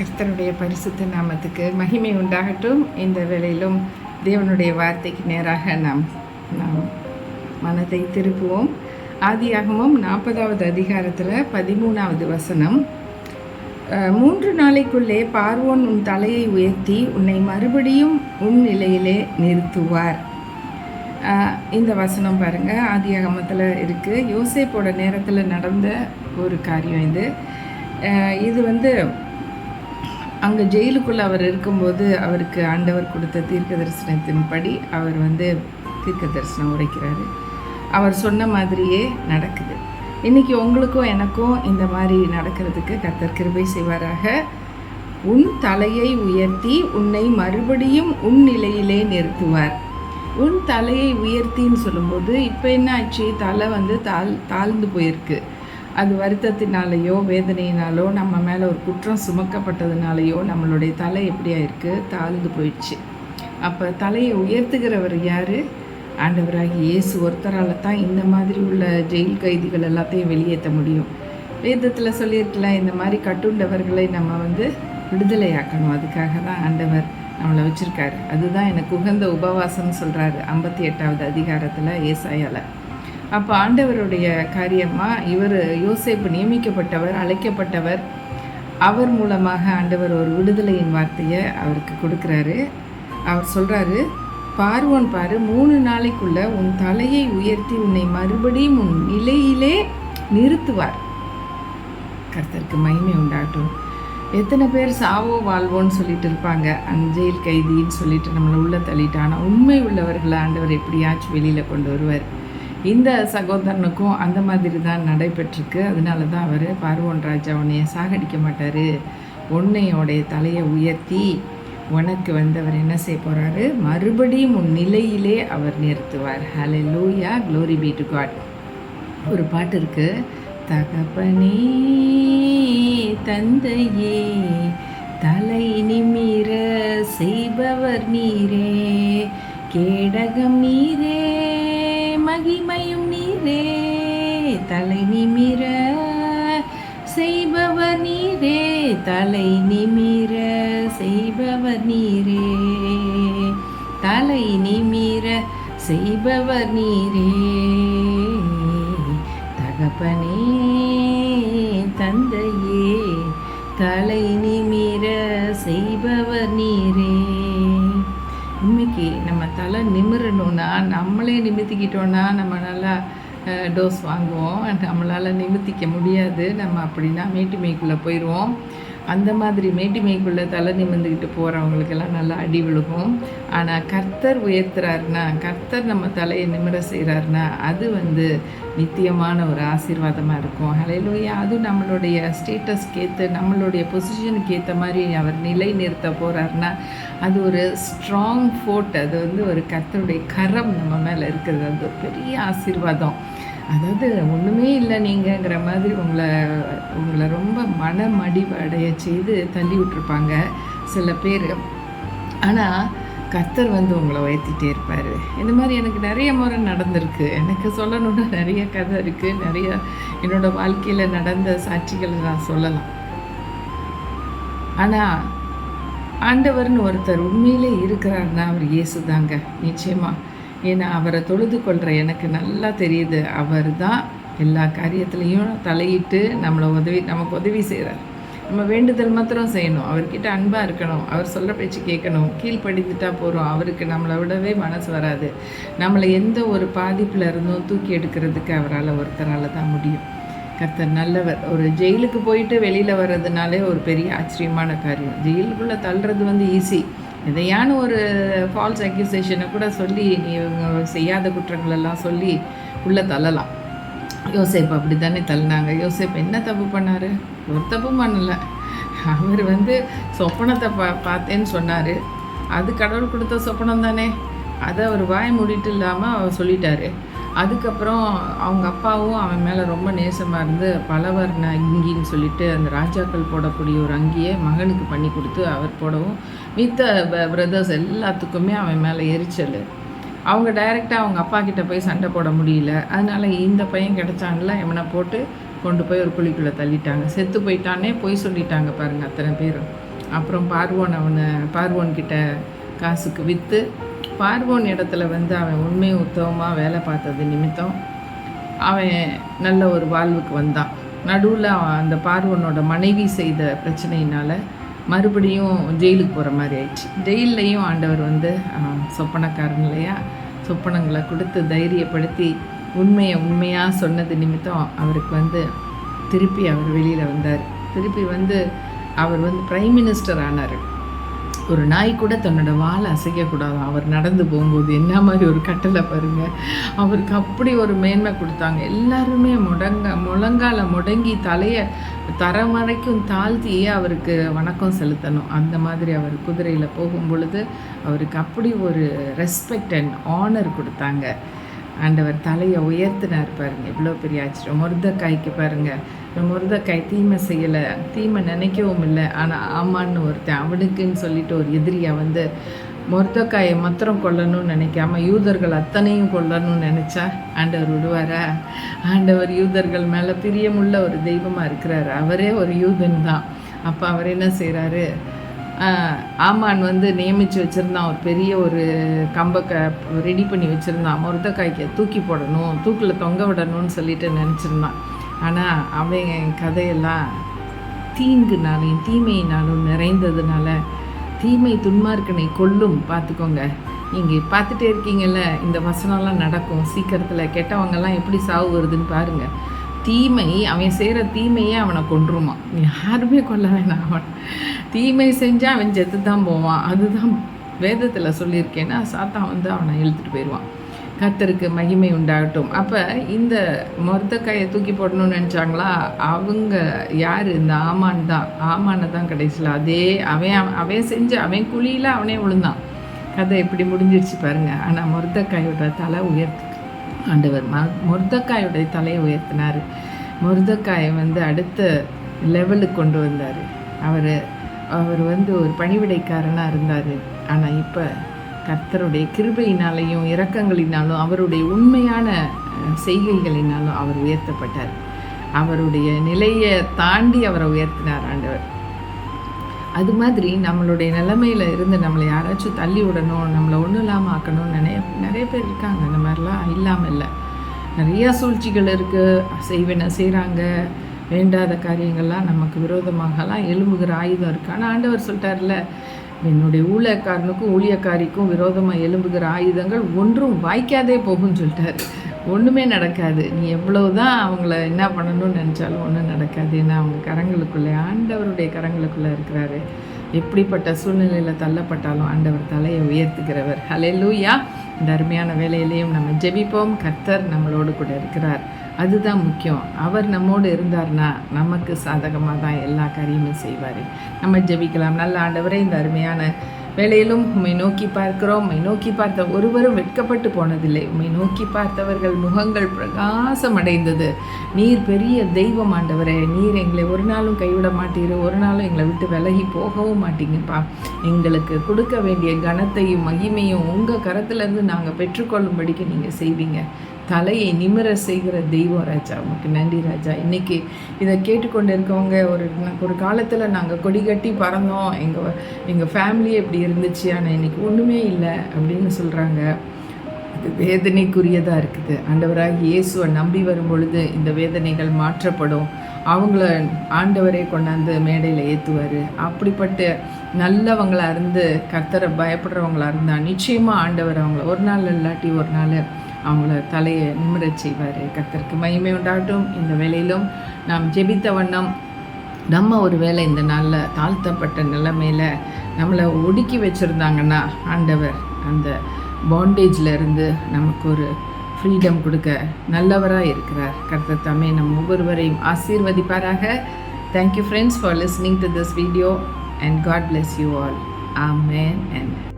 கர்த்தருடைய பரிசுத்த நாமத்துக்கு மகிமை உண்டாகட்டும். இந்த வேளையிலும் தேவனுடைய வார்த்தைக்கு நேராக நாம் மனதை திருப்புவோம். ஆதியாகமம் 40வது அதிகாரத்தில் 13வது வசனம். 3 நாளைக்குள்ளே பார்வோன் உன் தலையை உயர்த்தி உன்னை மறுபடியும் உன் நிலையிலே நிறுத்துவார். இந்த வசனம் பாருங்கள், ஆதியாகமத்தில் இருக்குது. யோசேப்போட நேரத்தில் நடந்த ஒரு காரியம் இது அங்கே ஜெயிலுக்குள்ளே அவர் இருக்கும்போது அவருக்கு ஆண்டவர் கொடுத்த தீர்க்க தரிசனத்தின்படி அவர் தீர்க்க தரிசனம் உரைக்கிறாரு. அவர் சொன்ன மாதிரியே நடக்குது. இன்றைக்கி உங்களுக்கும் எனக்கும் இந்த மாதிரி நடக்கிறதுக்கு கர்த்தர் கிருபை செய்வாராக. உன் தலையை உயர்த்தி உன்னை மறுபடியும் உன் நிலையிலே நிறுத்துவார். உன் தலையை உயர்த்தின்னு சொல்லும்போது இப்போ என்ன ஆச்சு? தலை தாழ்ந்து போயிருக்கு. அது வருத்தத்தினாலேயோ வேதனையினாலோ நம்ம மேலே ஒரு குற்றம் சுமக்கப்பட்டதுனாலேயோ நம்மளுடைய தலை எப்படி ஆயிருக்கு? தாழ்ந்து போயிடுச்சு. அப்போ தலையை உயர்த்துகிறவர் யார்? ஆண்டவராகி இயேசு ஒருத்தரால் தான் இந்த மாதிரி உள்ள ஜெயில் கைதிகள் எல்லாத்தையும் வெளியேற்ற முடியும். வேதத்தில் சொல்லியிருக்கலாம், இந்த மாதிரி கட்டுண்டவர்களை நம்ம விடுதலையாக்கணும். அதுக்காக தான் ஆண்டவர் நம்மளை வச்சுருக்காரு. அதுதான் எனக்கு உகந்த உபவாசம்னு சொல்கிறாரு 58வது அதிகாரத்தில் ஏசாயால. அப்போ ஆண்டவருடைய காரியமாக இவர் யோசேப்பு நியமிக்கப்பட்டவர், அழைக்கப்பட்டவர். அவர் மூலமாக ஆண்டவர் ஒரு விடுதலையின் வார்த்தையை அவருக்கு கொடுக்குறாரு. அவர் சொல்கிறாரு, பார்வோன் பாரு, 3 நாளைக்குள்ளே உன் தலையை உயர்த்தி உன்னை மறுபடியும் உன் நிலையிலே நிறுத்துவார். கர்த்தருக்கு மகிமை உண்டாகட்டும். எத்தனை பேர் சாவோ வாழ்வோன்னு சொல்லிட்டு இருப்பாங்க, அந்த ஜெயில் கைதின்னு சொல்லிட்டு நம்மளை உள்ளே தள்ளிட்டானா உண்மை உள்ளவர்களை ஆண்டவர் எப்படியாச்சும் வெளியில் கொண்டு வருவார். இந்த சகோதரனுக்கும் அந்த மாதிரி தான் நடைபெற்றிருக்கு. அதனால தான் அவர் பார்வோன் ராஜா உன்னைய சாகடிக்க மாட்டார், உன்னையோடைய தலையை உயர்த்தி உனக்கு அவர் என்ன செய்ய போகிறாரு? மறுபடியும் உன் நிலையிலே அவர் நிறுத்துவார். ஹல்லேலூயா, க்ளோரி பீ டு காட். ஒரு பாட்டு இருக்குது, தகப்பனே தந்தையே தலை நிமிர செய்பவர் நீரே, கேடகம் நீரே மகிமையும் நீரே, தலை நிமிர செய்பவர் நீரே, தலை நிமிர செய்பவர் நீரே, தலை நிமிர செய்பவர் நீரே, தகப்பனே தந்தையே தலை நிமிர செய்பவர் நீரே. இன்னைக்கு நம்ம தலை நிமிரணும்னா, நம்மளே நிமித்திக்கிட்டோன்னா நம்ம நல்லா டோஸ் வாங்குவோம். நம்மளால் நிமித்திக்க முடியாது. நம்ம அப்படின்னா மேட்டிமைக்குள்ளே போயிடுவோம். அந்த மாதிரி மேட்டிமைக்குள்ளே தலை நிமிர்ந்துக்கிட்டு போகிறவங்களுக்கெல்லாம் நல்லா அடி விழுகும். ஆனால் கர்த்தர் உயர்த்துறாருன்னா, கர்த்தர் நம்ம தலையை நிமிர செய்கிறாருன்னா அது நித்தியமான ஒரு ஆசீர்வாதமாக இருக்கும். ஹல்லேலூயா. அதுவும் நம்மளுடைய ஸ்டேட்டஸ்க்கு ஏற்ற, நம்மளுடைய பொசிஷனுக்கு ஏற்ற மாதிரி அவர் நிலை நிறுத்த போகிறாருன்னா அது ஒரு ஸ்ட்ராங் ஃபோர்ட். அது ஒரு கர்த்தருடைய கரம் நம்ம மேலே இருக்கிறது. அது ஒரு பெரிய ஆசீர்வாதம். அதாவது ஒன்றுமே இல்லை நீங்கிற மாதிரி உங்களை ரொம்ப மனமடிவு அடைய செய்து தள்ளி விட்டுருப்பாங்க சில பேர். ஆனால் கர்த்தர் உங்களை உயர்த்திட்டே இருப்பார். இந்த மாதிரி எனக்கு நிறைய முறை நடந்திருக்கு. எனக்கு சொல்லணுன்னா நிறைய கதை இருக்குது. நிறைய என்னோடய வாழ்க்கையில் நடந்த சாட்சிகளை நான் சொல்லலாம். ஆனால் ஆண்டவர்னு ஒருத்தர் உண்மையிலே இருக்கிறாருன்னா அவர் இயேசு தாங்க, நிச்சயமாக. ஏன்னா அவரை தொழுது கொள்கிற எனக்கு நல்லா தெரியுது, அவர் தான் எல்லா காரியத்துலேயும் தலையிட்டு நமக்கு உதவி செய்கிறார். நம்ம வேண்டுதல் மாத்திரம் செய்யணும், அவர்கிட்ட அன்பாக இருக்கணும், அவர் சொல்கிற பேச்சு கேட்கணும், கீழ்ப்படிந்துட்டா போகிறோம். அவருக்கு நம்மளை விடவே மனசு வராது. நம்மளை எந்த ஒரு பாதிப்பில் இருந்தும் தூக்கி எடுக்கிறதுக்கு ஒருத்தரால் தான் முடியும். கர்த்தர் நல்லவர். ஒரு ஜெயிலுக்கு போயிட்டு வெளியில் வர்றதுனாலே ஒரு பெரிய ஆச்சரியமான காரியம். ஜெயிலுக்குள்ளே தள்ளுறது ஈஸி. எதையான ஒரு ஃபால்ஸ் அக்யூசேஷனை கூட சொல்லி நீ செய்யாத குற்றங்களெல்லாம் சொல்லி உள்ளே தள்ளலாம். யோசேப்பு அப்படி தானே தள்ளினாங்க. யோசேப்பு என்ன தப்பு பண்ணார்? ஒரு தப்பும் பண்ணலை. அவர் சொப்பனத்தை பார்த்தேன்னு சொன்னார். அது கடவுள் கொடுத்த சொப்பனம் தானே, அதை அவர் வாய் மூடிட்டு இல்லாமல் அவர் சொல்லிட்டாரு. அதுக்கப்புறம் அவங்க அப்பாவும் அவன் மேலே ரொம்ப நேசமாக இருந்து பலவர்ண அங்கின்னு சொல்லிட்டு அந்த ராஜாக்கள் போடக்கூடிய ஒரு அங்கியை மகனுக்கு பண்ணி கொடுத்து அவர் போடவும் மித்த பிரதர்ஸ் எல்லாத்துக்குமே அவன் மேலே எரிச்சல். அவங்க டைரெக்டாக அவங்க அப்பா கிட்ட போய் சண்டை போட முடியல. அதனால் இந்த பையன் கிடச்சான்ல இவனை போட்டு கொண்டு போய் ஒரு குழிக்குள்ளே தள்ளிட்டாங்க. செத்து போயிட்டானே போய் சொல்லிட்டாங்க பாருங்கள் அத்தனை பேரும். அப்புறம் பார்வோன்கிட்ட காசுக்கு விற்று பார்வோன் இடத்துல வந்து அவன் உண்மை உத்தவமாக வேலை பார்த்தது நிமித்தம் அவன் நல்ல ஒரு வாழ்வுக்கு வந்தான். நடுவில் அந்த பார்வோனோட மனைவி செய்த பிரச்சனையினால் மறுபடியும் ஜெயிலுக்கு போகிற மாதிரி ஆயிடுச்சு. ஜெயில்லையும் ஆண்டவர் வந்து சொப்பனக்காரன் இல்லையா, சொப்பனங்களை கொடுத்து தைரியப்படுத்தி உண்மையாக சொன்னது நிமித்தம் அவருக்கு வந்து திருப்பி அவர் வெளியில் வந்தார். திருப்பி வந்து அவர் வந்து பிரைம் மினிஸ்டர் ஆனார். ஒரு நாய் கூட தன்னோட வாழை அசைக்கக்கூடாது அவர் நடந்து போகும்போது. என்ன மாதிரி ஒரு கட்டளை பாருங்கள். அவருக்கு அப்படி ஒரு மேன்மை கொடுத்தாங்க. எல்லாருமே முழங்கால முடங்கி தலையை தரம் வரைக்கும் தாழ்த்தியே அவருக்கு வணக்கம் செலுத்தணும். அந்த மாதிரி அவர் குதிரையில் போகும் பொழுது அவருக்கு அப்படி ஒரு ரெஸ்பெக்ட் அண்ட் ஆனர் கொடுத்தாங்க. ஆண்டவர் தலையை உயர்த்தினார் பாருங்க. எவ்வளோ பெரிய ஆச்சரியம். மொர்தக்காய்க்கு பாருங்கள், மொர்தக்காய் தீமை செய்யலை, தீமை நினைக்கவும் இல்லை. ஆனால் ஆமான்னு ஒருத்தன் அவனுக்குன்னு சொல்லிட்டு ஒரு எதிரியை வந்து மொர்தக்காயை மாத்திரம் கொல்லணும்னு நினைக்காம யூதர்கள் அத்தனையும் கொல்லணும்னு நினச்சா ஆண்டவர் விடுவாரா? ஆண்டவர் யூதர்கள் மேலே பிரியமுள்ள ஒரு தெய்வமாக இருக்கிறார். அவரே ஒரு யூதன் தான். அப்போ அவர் என்ன செய்கிறாரு, ஆமான் வந்து நியமித்து வச்சுருந்தான். ஒரு பெரிய ஒரு கம்பை ரெடி பண்ணி வச்சுருந்தான். மொர்தக்காய்க்கு தூக்கி போடணும், தூக்கில் தொங்க விடணும்னு சொல்லிட்டு நினச்சிருந்தான். ஆனால் அவன் கதையெல்லாம் தீங்குனாலையும் தீமையினாலும் நிறைந்ததுனால தீமை துன்மார்க்கனை கொல்லும். பார்த்துக்கோங்க, நீங்கள் பார்த்துட்டே இருக்கீங்கல்ல, இந்த வசனம்லாம் நடக்கும் சீக்கிரத்தில். கெட்டவங்கெல்லாம் எப்படி சாவு வருதுன்னு பாருங்கள். தீமை அவன் செய்கிற தீமையே அவனை கொன்றுமா. யாருமே கொல்ல வேணாம். அவன் தீமை செஞ்சால் அவன் செத்து தான் போவான். அதுதான் வேதத்தில் சொல்லியிருக்கேன்னா சாத்தான் வந்து அவனை இழுத்துட்டு போயிடுவான். கர்த்தருக்கு மகிமை உண்டாகட்டும். அப்போ இந்த மொர்தக்காயை தூக்கி போடணும்னு நினச்சாங்களா? அவங்க யார்? இந்த ஆமான் தான். ஆமானை தான் கடைசியில் அதே அவன் செஞ்சு அவன் குழியில் அவனே விழுந்தான். கதை எப்படி முடிஞ்சிருச்சு பாருங்கள். ஆனால் மொர்தக்காயோட தலை உயர்த்து ஆண்டவர் மொர்தக்காயோடைய தலையை உயர்த்தினார். மொர்தக்காயை வந்து அடுத்த லெவலுக்கு கொண்டு வந்தார். அவர் வந்து ஒரு பணிவிடைக்காரனாக இருந்தார். ஆனால் இப்போ கர்த்தருடைய கிருபையினாலையும் இரக்கங்களினாலும் அவருடைய உண்மையான செய்கைகளினாலும் அவர் உயர்த்தப்பட்டார். அவருடைய நிலையை தாண்டி அவரை உயர்த்தினார் ஆண்டவர். அது மாதிரி நம்மளுடைய நிலைமையில் இருந்து நம்மளை யாராச்சும் தள்ளி விடணும், நம்மளை ஒன்றும் இல்லாமல் ஆக்கணும்னு நிறைய பேர் இருக்காங்க. இந்த மாதிரிலாம் இல்லாமல் இல்லை. நிறையா சூழ்ச்சிகள் இருக்குது, செய்கிறாங்க. வேண்டாத காரியங்கள்லாம் நமக்கு விரோதமாகலாம் எழும்புகிற ஆயுதம் இருக்குது. ஆனால் ஆண்டவர் சொல்லிட்டார்ல, என்னுடைய ஊழியக்காரனுக்கும் ஊழியக்காரிக்கும் விரோதமாக எழும்புகிற ஆயுதங்கள் ஒன்றும் வாய்க்காதே போகும்னு சொல்லிட்டார். ஒன்றுமே நடக்காது. நீ எவ்வளவு தான் அவங்கள என்ன பண்ணணும்னு நினச்சாலும் ஒன்றும் நடக்காது. ஏன்னா அவங்க கரங்களுக்குள்ளே, ஆண்டவருடைய கரங்களுக்குள்ளே இருக்கிறாரு. எப்படிப்பட்ட சூழ்நிலையில் தள்ளப்பட்டாலும் ஆண்டவர் தலையை உயர்த்துகிறவர். ஹல்லேலூயா. இந்த அருமையான வேலையிலையும் நம்ம ஜெபிப்போம். கர்த்தர் நம்மளோடு கூட இருக்கிறார். அதுதான் முக்கியம். அவர் நம்மோடு இருந்தார்னா நமக்கு சாதகமாக தான் எல்லா காரியமும் செய்வார். நம்ம ஜெபிக்கலாம். நல்ல ஆண்டவரே, இந்த அருமையான வேளையிலும் உம்மை நோக்கி பார்க்கிறோம். உம்மை நோக்கி பார்த்த ஒருவரும் வெட்கப்பட்டு போனதில்லை. உம்மை நோக்கி பார்த்தவர்கள் முகங்கள் பிரகாசம் அடைந்தது. நீர் பெரிய தெய்வம் ஆண்டவரே. நீர் எங்களை ஒரு நாளும் கைவிட மாட்டீர், ஒரு நாளும் எங்களை விட்டு விலகி போகவும் மாட்டீங்கப்பா. எங்களுக்கு கொடுக்க வேண்டிய கனத்தையும் மகிமையும் உங்கள் கரத்துலேருந்து நாங்கள் பெற்றுக்கொள்ளும்படிக்கு நீங்கள் செய்வீங்க. தலையை நிமிர செய்கிற தெய்வம் ராஜா. உமக்கு நன்றி ராஜா. இன்றைக்கி இதை கேட்டுக்கொண்டு இருக்கவங்க ஒரு காலத்தில் நாங்கள் கொடி கட்டி பறந்தோம், எங்கள் ஃபேமிலியே இப்படி இருந்துச்சு, ஆனால் இன்றைக்கி ஒன்றுமே இல்லை அப்படின்னு சொல்கிறாங்க. அது வேதனைக்குரியதாக இருக்குது. ஆண்டவராக இயேசுவை நம்பி வரும் பொழுது இந்த வேதனைகள் மாற்றப்படும். அவங்கள ஆண்டவரே கொண்டாந்து மேடையில் ஏற்றுவார். அப்படிப்பட்ட நல்லவங்களாக இருந்து கர்த்தரை பயப்படுறவங்களாக இருந்தால் நிச்சயமாக ஆண்டவர் அவங்கள ஒரு நாள் இல்லாட்டி ஒரு நாள் அவங்கள தலையை நிமிரச் செய்வார். கர்த்தருக்கு மகிமை உண்டாகட்டும். இந்த வேளையிலும் நாம் ஜெபித்த வண்ணம் நம்ம ஒரு வேளை இந்த நாளில் தாழ்த்தப்பட்ட நிலைமையில் நம்மளை ஒடுக்கி வச்சுருந்தாங்கன்னா ஆண்டவர் அந்த பாண்டேஜில் இருந்து நமக்கு ஒரு ஃப்ரீடம் கொடுக்க நல்லவராக இருக்கிறார். கர்த்தர் தாமே நம் ஒவ்வொருவரையும் ஆசீர்வதிப்பாராக. Thank you friends for listening to this video and God bless you all. Amen and